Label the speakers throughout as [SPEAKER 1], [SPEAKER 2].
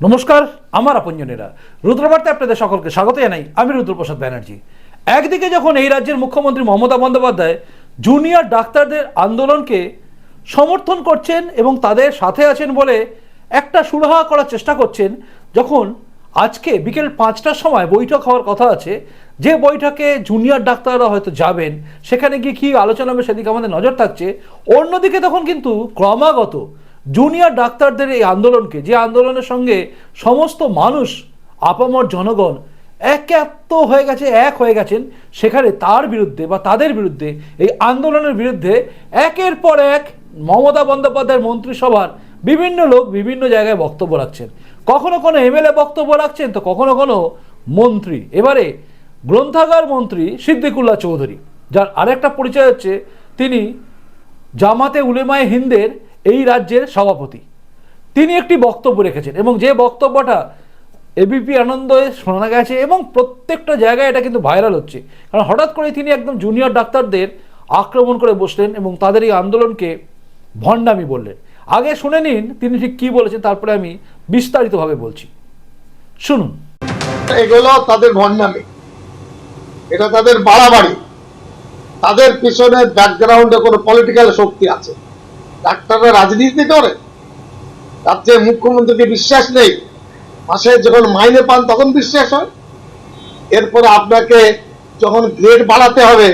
[SPEAKER 1] নমস্কার, আমার আপনজনেরা, রুদ্রবার্তায় আপনাদের সকলকে স্বাগত জানাই। আমি রুদ্রপ্রসাদ ব্যানার্জি। একদিকে যখন এই রাজ্যের মুখ্যমন্ত্রী মমতা বন্দ্যোপাধ্যায় জুনিয়র ডাক্তারদের আন্দোলনকে সমর্থন করছেন এবং তাদের সাথে আছেন বলে একটা সুরাহা করার চেষ্টা করছেন, যখন আজকে বিকেল 5টার সময় বৈঠক হওয়ার কথা আছে, যে বৈঠকে জুনিয়র ডাক্তাররা হয়তো যাবেন, সেখানে গিয়ে কী আলোচনা হবে সেদিকে আমাদের নজর থাকছে। অন্যদিকে তখন কিন্তু ক্রমাগত জুনিয়র ডাক্তারদের এই আন্দোলনকে, যে আন্দোলনের সঙ্গে সমস্ত মানুষ, আপামর জনগণ একাত্ম হয়ে গেছে, এক হয়ে গেছেন, সেখানে তার বিরুদ্ধে বা তাদের বিরুদ্ধে, এই আন্দোলনের বিরুদ্ধে একের পর এক মমতা বন্দ্যোপাধ্যায়ের মন্ত্রিসভার বিভিন্ন লোক বিভিন্ন জায়গায় বক্তব্য রাখছেন। কখনো কোনো এমএলএ বক্তব্য রাখছেন, তো কখনো কোনো মন্ত্রী। এবারে গ্রন্থাগার মন্ত্রী সিদ্দিকুল্লাহ চৌধুরী, যার আরেকটা পরিচয় হচ্ছে তিনি জামাতে উলেমায়ে হিন্দের এই রাজ্যের সভাপতি, তিনি একটি বক্তব্য রেখেছেন এবং যে বক্তব্যটা এবিপি আনন্দে শোনা গেছে এবং প্রত্যেকটা জায়গায় এটা কিন্তু ভাইরাল হচ্ছে। কারণ হঠাৎ করে তিনি একদম জুনিয়র ডাক্তারদের আক্রমণ করে বসলেন এবং তাদের এই আন্দোলনকে ভণ্ডামি বললেন। আগে শুনে নিন তিনি ঠিক কী বলেছেন, তারপরে আমি বিস্তারিতভাবে বলছি, শুনুন।
[SPEAKER 2] এগুলো তাদের ভণ্ডামি, এটা তাদের বাড়াবাড়ি। তাদের পিছনে ব্যাকগ্রাউন্ডে কোনো পলিটিক্যাল শক্তি আছে। ডাক্তাররা রাজনীতি করে, রাজ্যে মুখ্যমন্ত্রীকে বিশ্বাস নেই, মাসে যখন মাইনে পান তখন বিশ্বাস হয়। এরপরে আপনাকে যখন গ্রেড বাড়াতে হবে,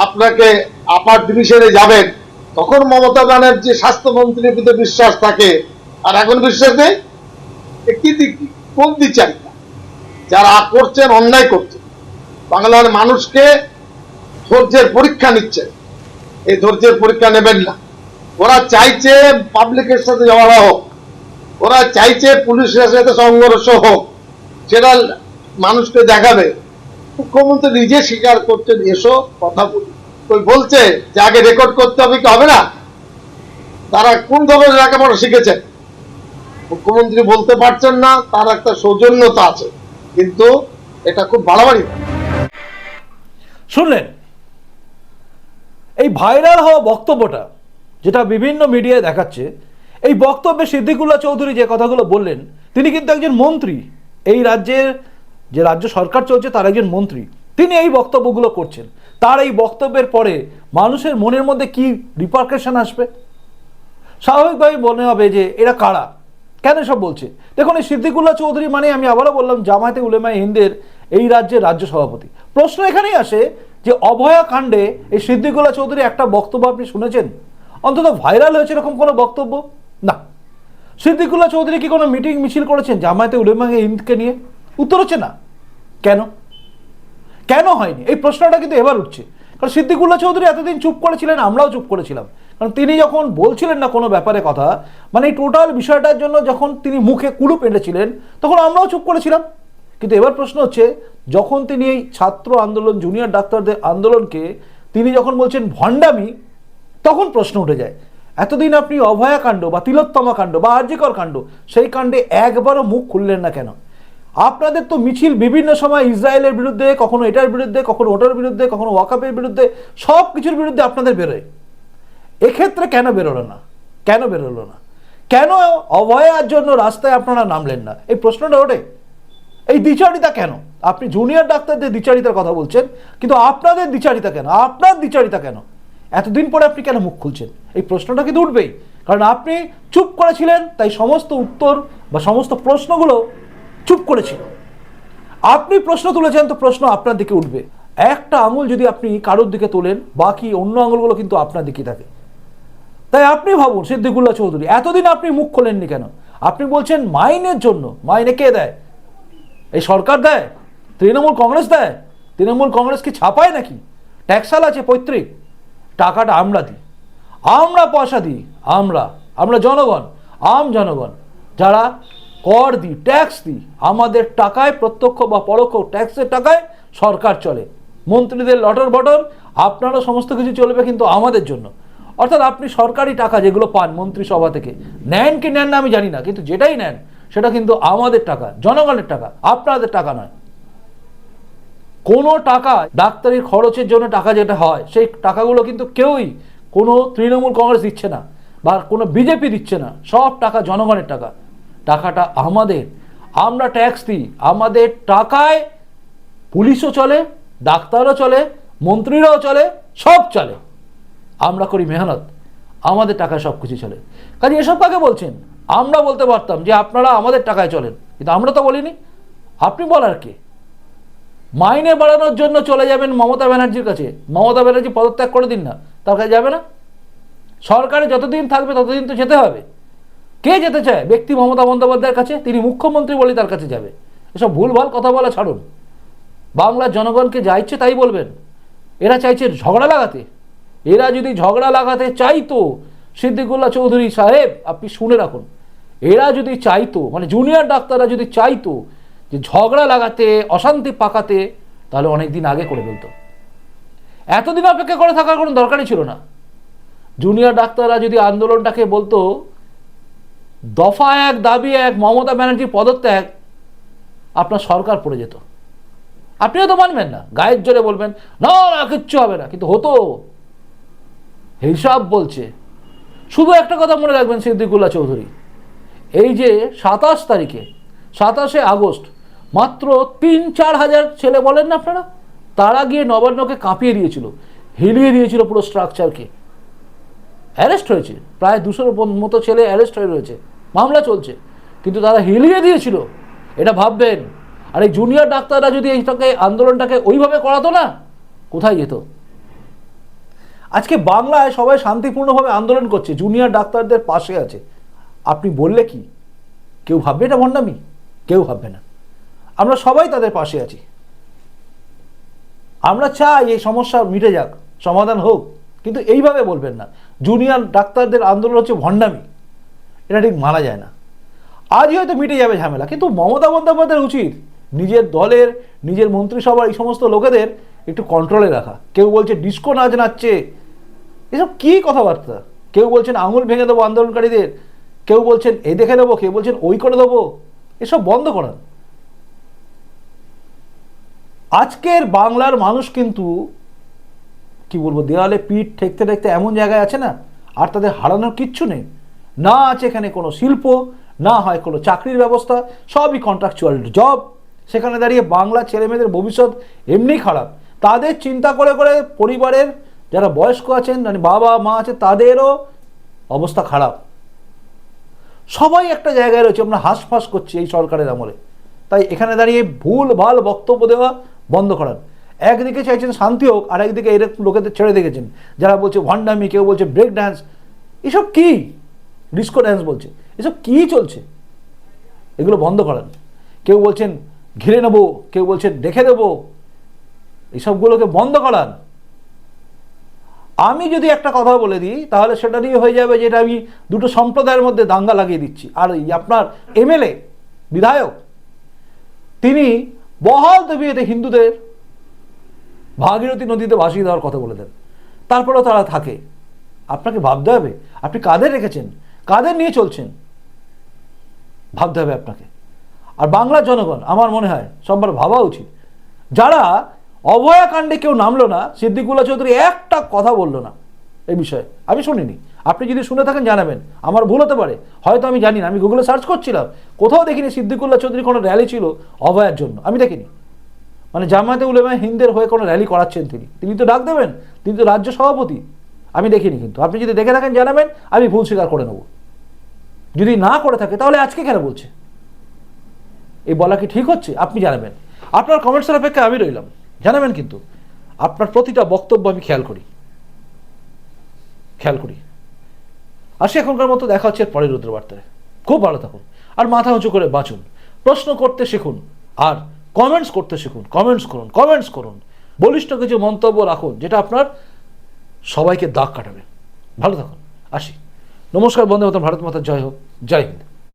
[SPEAKER 2] আপনাকে আপার ডিভিশনে যাবেন, তখন মমতা ব্যানার্জি স্বাস্থ্যমন্ত্রীর প্রতি বিশ্বাস থাকে, আর এখন বিশ্বাস নেই। কি কোন দ্বিচারিতা? যারা করছেন অন্যায় করছেন, বাংলার মানুষকে ধৈর্যের পরীক্ষা নিচ্ছেন, এই ধৈর্যের পরীক্ষা নেবেন না। ওরা চাইছে পাবলিকের সাথে ঝগড়া হোক, ওরা চাইছে পুলিশের সাথে সংঘর্ষ হোক, সেটা মানুষকে দেখাবে। মুখ্যমন্ত্রী নিজে স্বীকার করছেন, এসো কথা বলি। ওই বলছে যে আগে রেকর্ড করতে হবে, কি হবে না? তারা কোন ধরনের লেখাপড়া শিখেছেন? মুখ্যমন্ত্রী বলতে পারছেন না, তার একটা সৌজন্যতা আছে, কিন্তু এটা খুব বাড়াবাড়ি।
[SPEAKER 1] শুনলেন এই ভাইরাল হওয়া বক্তব্যটা, যেটা বিভিন্ন মিডিয়ায় দেখাচ্ছে। এই বক্তব্যে সিদ্দিকুল্লাহ চৌধুরী যে কথাগুলো বললেন, তিনি কিন্তু একজন মন্ত্রী, এই রাজ্যের যে রাজ্য সরকার চলছে তার একজন মন্ত্রী, তিনি এই বক্তব্যগুলো করছেন। তার এই বক্তব্যের পরে মানুষের মনের মধ্যে কি রিপারকেশন আসবে? স্বাভাবিকভাবেই মনে হবে যে এরা কারা, কেন সব বলছে। দেখুন, এই সিদ্দিকুল্লাহ চৌধুরী মানে, আমি আবারও বললাম, জামায়াতে উলেমায়ে হিন্দের এই রাজ্যের রাজ্য সভাপতি। প্রশ্ন এখানেই আসে যে অভয়া কাণ্ডে এই সিদ্দিকুল্লাহ চৌধুরী একটা বক্তব্য আপনি শুনেছেন? অন্তত ভাইরাল হয়েছে এরকম কোনো বক্তব্য না। সিদ্দিকুল্লাহ চৌধুরী কি কোনো মিটিং মিছিল করেছেন জামায়াতে উলেমায়ে হিন্দকে নিয়ে? উত্তর হচ্ছে না। কেন কেন হয়নি, এই প্রশ্নটা কিন্তু এবার উঠছে। কারণ সিদ্দিকুল্লাহ চৌধুরী এতদিন চুপ করেছিলেন, আমরাও চুপ করেছিলাম। কারণ তিনি যখন বলছিলেন না কোনো ব্যাপারে কথা, মানে এই টোটাল বিষয়টার জন্য যখন তিনি মুখে কুলুপ এঁটেছিলেন, তখন আমরাও চুপ করেছিলাম। কিন্তু এবার প্রশ্ন হচ্ছে, যখন তিনি এই ছাত্র আন্দোলন, জুনিয়র ডাক্তারদের আন্দোলনকে তিনি যখন বলছেন ভণ্ডামি, তখন প্রশ্ন উঠে যায়, এতদিন আপনি অভয়া কাণ্ড বা তিলোত্তমা কাণ্ড বা আরজিকর কাণ্ড, সেই কাণ্ডে একবারও মুখ খুললেন না কেন? আপনাদের তো মিছিল বিভিন্ন সময় ইসরায়েলের বিরুদ্ধে, কখনো এটার বিরুদ্ধে, কখনো ওটার বিরুদ্ধে, কখনো ওয়াকাফের বিরুদ্ধে, সব কিছুর বিরুদ্ধে আপনাদের বেরোয়। এক্ষেত্রে কেন বেরোলো না? কেন বেরোলো না? কেন অভয়ার জন্য রাস্তায় আপনারা নামলেন না? এই প্রশ্নটা ওঠে। এই দ্বিচারিতা কেন? আপনি জুনিয়র ডাক্তারদের দ্বিচারিতার কথা বলছেন, কিন্তু আপনাদের দ্বিচারিতা কেন? আপনার দ্বিচারিতা কেন? এতদিন পরে আপনি কেন মুখ খুলছেন? এই প্রশ্নটা কিন্তু উঠবেই। কারণ আপনি চুপ করেছিলেন, তাই সমস্ত উত্তর বা সমস্ত প্রশ্নগুলো চুপ করেছিল। আপনি প্রশ্ন তুলেছেন, তো প্রশ্ন আপনার দিকে উঠবে। একটা আঙুল যদি আপনি কারোর দিকে তোলেন, বাকি অন্য আঙুলগুলো কিন্তু আপনার দিকে থাকে। তাই আপনি ভাবুন, সিদ্দিকুল্লাহ চৌধুরী এতদিন আপনি মুখ খোলেননি কেন? আপনি বলছেন মাইনের জন্য। মাইনে কে দেয়? এই সরকার দেয়? তৃণমূল কংগ্রেস দেয়? তৃণমূল কংগ্রেস কি ছাপায় নাকি? ট্যাক্সাল আছে পৈতৃক, টাকাটা আমরা দিই, আমরা পয়সা দিই, আমরা জনগণ, জনগণ যারা কর দিই, ট্যাক্স দিই, আমাদের টাকায়, প্রত্যক্ষ বা পরোক্ষ ট্যাক্সের টাকায় সরকার চলে। মন্ত্রীদের লটর বটর, আপনারও সমস্ত কিছু চলবে কিন্তু আমাদের জন্য। অর্থাৎ আপনি সরকারি টাকা যেগুলো পান মন্ত্রিসভা থেকে, নেন কি নেন না আমি জানি না, কিন্তু যেটাই নেন সেটা কিন্তু আমাদের টাকা, জনগণের টাকা, আপনাদের টাকা নয়। কোনো টাকা, ডাক্তারির খরচের জন্য টাকা যেটা হয়, সেই টাকাগুলো কিন্তু কেউই, কোনো তৃণমূল কংগ্রেস দিচ্ছে না বা কোনো বিজেপি দিচ্ছে না, সব টাকা জনগণের টাকা। টাকাটা আমাদের, আমরা ট্যাক্স দিই, আমাদের টাকায় পুলিশও চলে, ডাক্তারও চলে, মন্ত্রীরাও চলে, সব চলে। আমরা করি মেহনত, আমাদের টাকায় সব কিছু চলে। কাজে এসব কাকে বলছেন? আমরা বলতে পারতাম যে আপনারা আমাদের টাকায় চলেন, কিন্তু আমরা তো বলিনি। আপনি বলার কে? মাইনে বাড়ানোর জন্য চলে যাবেন মমতা ব্যানার্জির কাছে, মমতা ব্যানার্জি পদত্যাগ করে দিন না, তার কাছে যাবে না? সরকারে যতদিন থাকবে ততদিন তো যেতে হবে। কে যেতে চায়? ব্যক্তি মমতা বন্দ্যোপাধ্যায়ের কাছে, তিনি মুখ্যমন্ত্রী বলে তার কাছে যাবে। এসব ভুলভাল কথা বলা ছাড়ুন। বাংলার জনগণকে যা ইচ্ছে তাই বলবেন। এরা চাইছে ঝগড়া লাগাতে। এরা যদি ঝগড়া লাগাতে চাইতো, সিদ্দিকুল্লাহ চৌধুরী সাহেব আপনি শুনে রাখুন, এরা যদি চাইতো, মানে জুনিয়র ডাক্তাররা যদি চাইতো যে ঝগড়া লাগাতে, অশান্তি পাকাতে, তাহলে অনেক দিন আগে করে ফেলতো। এতদিন অপেক্ষা করে থাকার কোনো দরকারই ছিল না। জুনিয়র ডাক্তাররা যদি আন্দোলনটাকে বলতো দফা এক, দাবি এক, মমতা ব্যানার্জির পদত্যাগ, আপনার সরকার পড়ে যেত। আপনিও তো মানবেন না, গায়ের জোরে বলবেন না না কিচ্ছু হবে না, কিন্তু হতো। হিসাব বলছে। শুধু একটা কথা মনে রাখবেন সিদ্দিকুল্লাহ চৌধুরী, এই যে 27 তারিখে, 27শে আগস্ট, মাত্র 3-4 হাজার ছেলে বলেন না আপনারা, তারা গিয়ে নবান্নকে কাঁপিয়ে দিয়েছিল, হিলিয়ে দিয়েছিল পুরো স্ট্রাকচারকে। অ্যারেস্ট হয়েছে প্রায় 200-র মতো ছেলে, অ্যারেস্ট হয়ে রয়েছে, মামলা চলছে, কিন্তু তারা হিলিয়ে দিয়েছিল। এটা ভাববেন। আর এই জুনিয়র ডাক্তাররা যদি এইটাকে, আন্দোলনটাকে ওইভাবে করাতো না, কোথায় যেত? আজকে বাংলায় সবাই শান্তিপূর্ণভাবে আন্দোলন করছে, জুনিয়র ডাক্তারদের পাশে আছে। আপনি বললে কি কেউ ভাববে এটা ভণ্ডামি? কেউ ভাববে না। আমরা সবাই তাদের পাশে আছি। আমরা চাই এই সমস্যা মিটে যাক, সমাধান হোক, কিন্তু এইভাবে বলবেন না জুনিয়র ডাক্তারদের আন্দোলন হচ্ছে ভণ্ডামি। এটা ঠিক মানা যায় না। আজই হয়তো মিটে যাবে ঝামেলা, কিন্তু মমতা বন্দ্যোপাধ্যায়ের উচিত নিজের দলের, নিজের মন্ত্রিসভার এই সমস্ত লোকেদের একটু কন্ট্রোলে রাখা। কেউ বলছে ডিস্কো নাচ নাচছে, এসব কি কথাবার্তা? কেউ বলছেন আঙুল ভেঙে দেবো আন্দোলনকারীদের, কেউ বলছেন এই দেখে দেবো, কেউ বলছেন ওই করে দেবো। এসব বন্ধ করান। আজকের বাংলার মানুষ কিন্তু কি বলবো, দেওয়ালে পিঠ ঠেকতে ঠেকতে এমন জায়গায় আছে না, আর তাদের হারানোর কিচ্ছু নেই। না আছে এখানে কোনো শিল্প, না হয় কোনো চাকরির ব্যবস্থা, সবই কন্ট্রাকচুয়াল জব। সেখানে দাঁড়িয়ে বাংলা ছেলেমেয়েদের ভবিষ্যৎ এমনি খারাপ। তাদের চিন্তা করে করে পরিবারের যারা বয়স্ক আছেন, মানে বাবা মা আছে, তাদেরও অবস্থা খারাপ। সবাই একটা জায়গায় রয়েছে, আমরা হাঁসফাঁস করছি এই সরকারের আমলে। তাই এখানে দাঁড়িয়ে ভুল ভাল বক্তব্য দেওয়া বন্ধ করান। একদিকে চাইছেন শান্তি হোক, আর একদিকে এরকম লোকেদের ছেড়ে দেখেছেন যারা বলছে ভণ্ডামি, কেউ বলছে ব্রেক ড্যান্স। এসব কি? ডিস্কো ড্যান্স বলছে, এসব কি চলছে? এগুলো বন্ধ করান। কেউ বলছেন ঘিরে নেবো, কেউ বলছেন দেখে দেবো, এসবগুলোকে বন্ধ করান। আমি যদি একটা কথা বলে দিই তাহলে সেটা নিয়ে হয়ে যাবে যেটা আমি দুটো সম্প্রদায়ের মধ্যে দাঙ্গা লাগিয়ে দিচ্ছি। আর আপনার এমএলএ, বিধায়ক, তিনি বহাল তবিয়তে হিন্দুদের ভাগীরথী নদীতে ভাসিয়ে দেওয়ার কথা বলে দেন, তারপরেও তারা থাকে। আপনাকে ভাবতে হবে আপনি কাদের রেখেছেন, কাদের নিয়ে চলছেন, ভাবতে হবে আপনাকে। আর বাংলার জনগণ আমার মনে হয় সবার ভাবা উচিত, যারা অভয়াকাণ্ডে কেউ নামলো না, সিদ্দিকুল্লাহ চৌধুরী একটা কথা বললো না এই বিষয়ে, আমি শুনিনি। আপনি যদি শুনে থাকেন জানাবেন, আমার ভুল হতে পারে, হয়তো আমি জানি না। আমি গুগলে সার্চ করছিলাম, কোথাও দেখিনি সিদ্দিকুল্লাহ চৌধুরী কোনো র্যালি ছিল অভয়ার জন্য, আমি দেখিনি। মানে জামায়াতে উলেমায়ে হিন্দের হয়ে কোনো র্যালি করাচ্ছেন তিনি তো ডাক দেবেন, তিনি তো রাজ্য সভাপতি, আমি দেখিনি। কিন্তু আপনি যদি দেখে থাকেন জানাবেন, আমি ভুল স্বীকার করে নেব। যদি না করে থাকে তাহলে আজকে কেন বলছে? এই বলা কি ঠিক হচ্ছে? আপনি জানাবেন। আপনার কমেন্টসের অপেক্ষায় আমি রইলাম, জানাবেন। কিন্তু আপনার প্রতিটা বক্তব্য আমি খেয়াল করি। আসি এখনকার মতো, দেখা হচ্ছে পরের রুদ্রবার্তায়। খুব ভালো থাকুন, আর মাথা উঁচু করে বাঁচুন। প্রশ্ন করতে শিখুন, আর কমেন্টস করতে শিখুন। কমেন্টস করুন, বলিষ্ঠ কিছু মন্তব্য রাখুন যেটা আপনার সবাইকে দাগ কাটাবে। ভালো থাকুন, আসি। নমস্কার বন্ধু মাতা, ভারত মাতা জয় হোক, জয় হিন্দ।